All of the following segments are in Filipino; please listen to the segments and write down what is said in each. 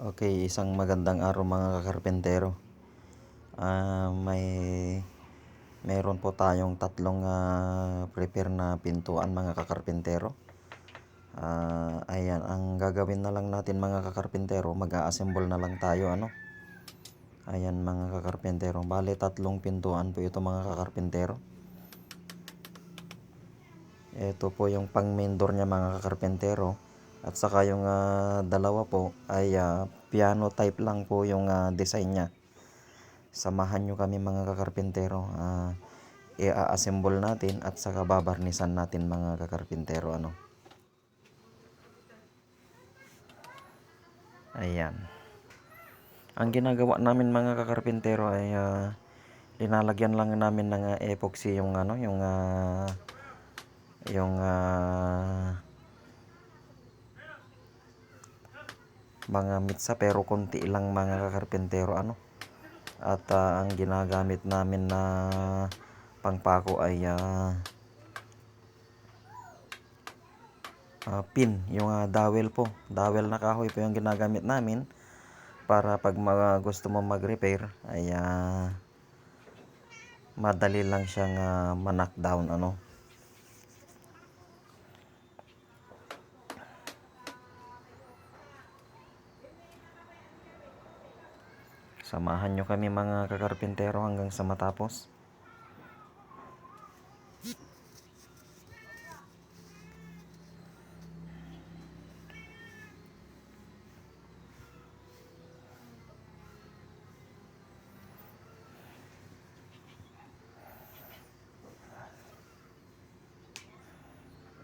Okay, isang magandang araw mga kakarpentero. Meron po tayong tatlong prepare na pintuan mga kakarpentero. Ayan, ang gagawin na lang natin mga kakarpentero, mag-a-assemble na lang tayo Ayan mga kakarpentero, bale tatlong pintuan po ito mga kakarpentero. Ito po yung pang main door niya mga kakarpentero. At saka yung dalawa po ay piano type lang po yung design niya. Samahan nyo kami mga kakarpentero. I-assemble natin at saka babarnisan natin mga kakarpentero. Ayan. Ang ginagawa namin mga kakarpentero ay linalagyan lang namin ng epoxy yung mga mitsa, pero konti lang mga kakarpentero At ang ginagamit namin na pangpako ay pin, yung dowel po. Dowel na kahoy po yung ginagamit namin para pag gusto mo mag-repair ay madali lang siyang ma-knockdown Samahan nyo kami mga kakarpentero hanggang sa matapos.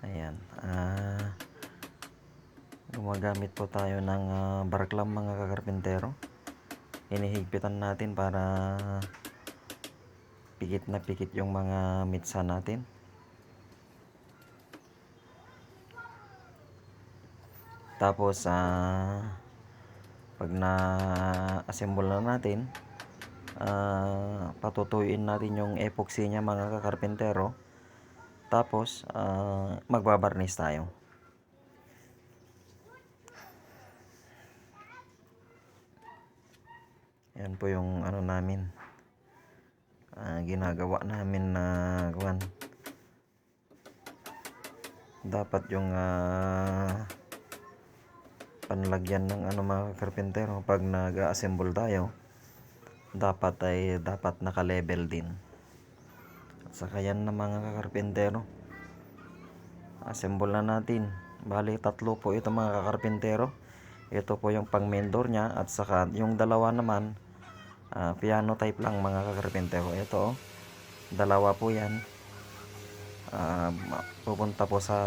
Ayan. Gumagamit po tayo ng barklam mga kakarpentero. Hinihigpitan natin para pikit na pikit yung mga mitsa natin. Tapos pag na-assemble na natin, patutuyuin natin yung epoxy niya mga kakarpentero. Tapos magbabarnis tayo. Yan po yung namin, ginagawa namin na dapat yung panlagyan ng mga karpentero pag nag-assemble tayo, dapat naka-level din. At saka yan na mga kakarpentero, assemble na natin. Bali tatlo po ito mga kakarpentero. Ito po yung pang main door nya, at saka yung dalawa naman piano type lang mga kakarpentero. Ito dalawa po yan, pupunta po sa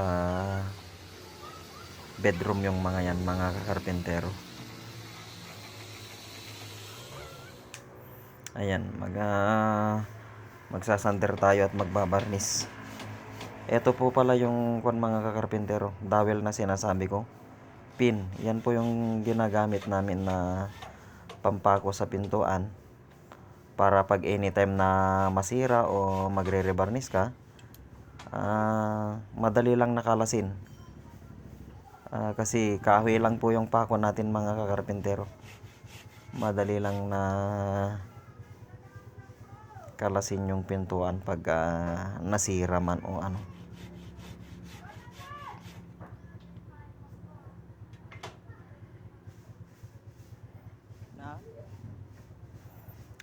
bedroom yung mga yan mga kakarpentero. Ayan, magsasander tayo at magbabarnis. Ito po pala yung mga kakarpentero, dowel na sinasabi ko, pin. Yan po yung ginagamit namin na pampako sa pintuan para pag anytime na masira o magre-rebarnis ka, madali lang nakalasin. Kasi kahoy lang po yung pako natin mga kakarpentero. Madali lang na kalasin yung pintuan pag nasira man o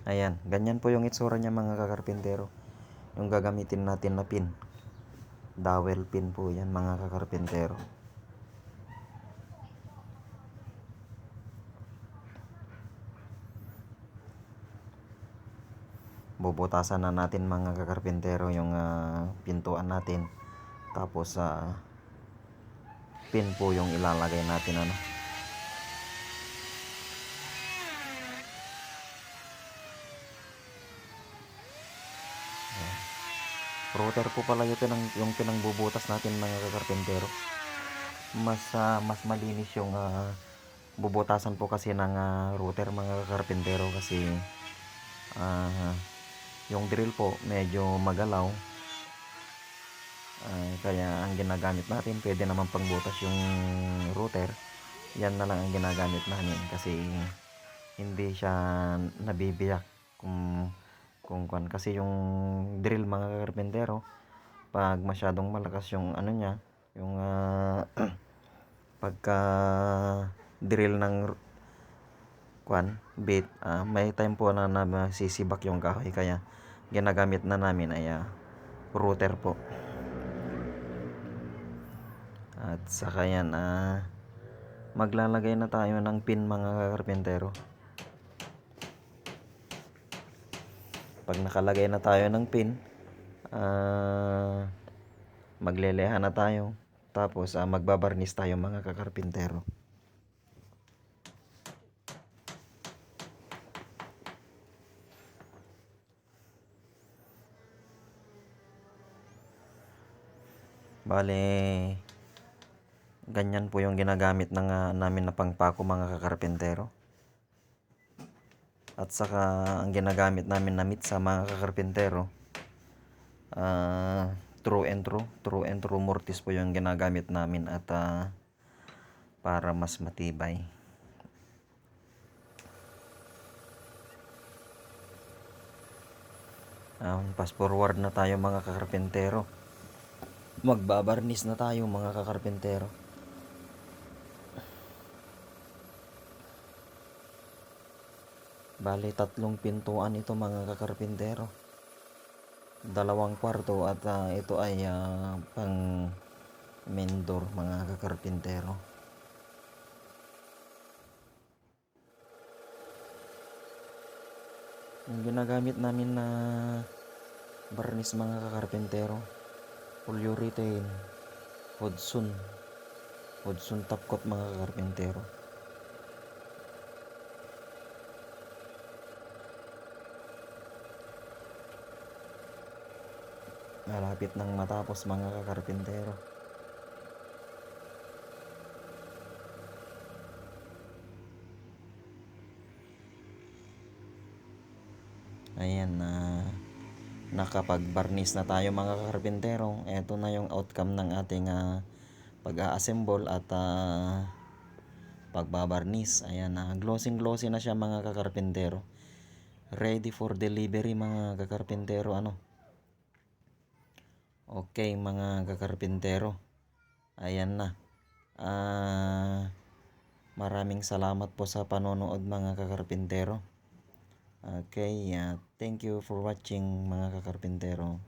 Ayan, ganyan po yung itsura niya mga kakarpentero. Yung gagamitin natin na pin, dowel pin po yan mga kakarpentero. Bubutasan na natin mga kakarpentero yung pintuan natin. Tapos pin po yung ilalagay natin Router po pala yung pinangbubutas natin mga kakarpentero. Mas malinis yung bubutasan po kasi ng router mga kakarpentero, kasi yung drill po medyo magalaw. Kaya ang ginagamit natin, pwede naman pangbutas yung router, yan na lang ang ginagamit namin kasi hindi siya nabibiyak kasi yung drill mga karpentero, pag masyadong malakas yung ano niya, yung pagka drill ng bit, may time po na masisibak yung kahoy, kaya ginagamit na namin ay router po. At saka yan, maglalagay na tayo ng pin mga karpentero. Pag nakalagay na tayo ng pin, magleleha na tayo, tapos magbabarnis tayo mga kakarpintero. Bale, ganyan po yung ginagamit namin na pangpako mga kakarpentero. At saka ang ginagamit namin na mitsa mga kakarpentero, true and true mortise po yung ginagamit namin, at para mas matibay. Fast forward na tayo mga kakarpentero. Magbabarnis na tayo mga kakarpentero. Bali, 3 pintuan ito mga kakarpentero. 2 kwarto at ito ay pang main door mga kakarpentero. Yung ginagamit namin na barnis mga kakarpentero, polyurethane, Hodgson top coat mga kakarpentero. Malapit nang matapos mga kakarpentero. Ayan, nakapag-barnis na tayo mga kakarpentero. Ito na yung outcome ng ating pag-a-assemble at pagbabarnis. Ayan, glossy na siya mga kakarpentero. Ready for delivery mga kakarpentero. Okay mga kakarpentero, ayan na. Maraming salamat po sa panonood mga kakarpentero. Okay, thank you for watching mga kakarpentero.